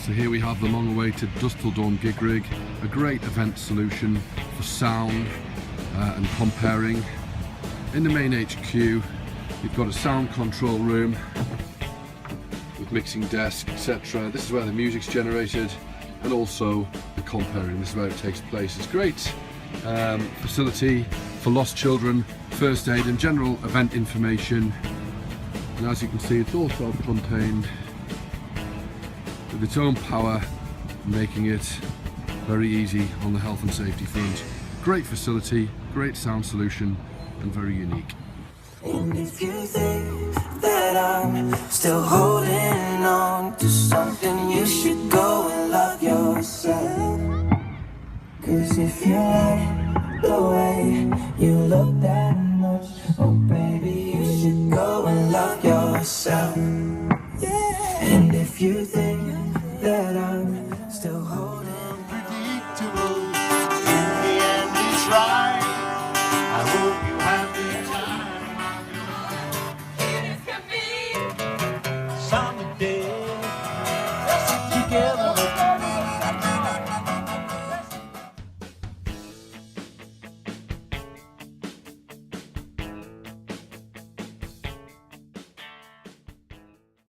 So here we have the long-awaited Dusk Till Dawn gig rig, a great event solution for sound and comparing. In the main HQ, you've got a sound control room with mixing desk, etc. This is where the music's generated, and also the comparing. This is where it takes place. It's a great facility for lost children, first aid and general event information. And as you can see, it's all self-contained with its own power, making it very easy on the health and safety front. Great facility, great sound solution, and very unique. And if you think that I'm still holding on to something, you should go and love yourself. 'Cause if you like the way you look that much, oh baby, you should go and love yourself. And if you think that I'm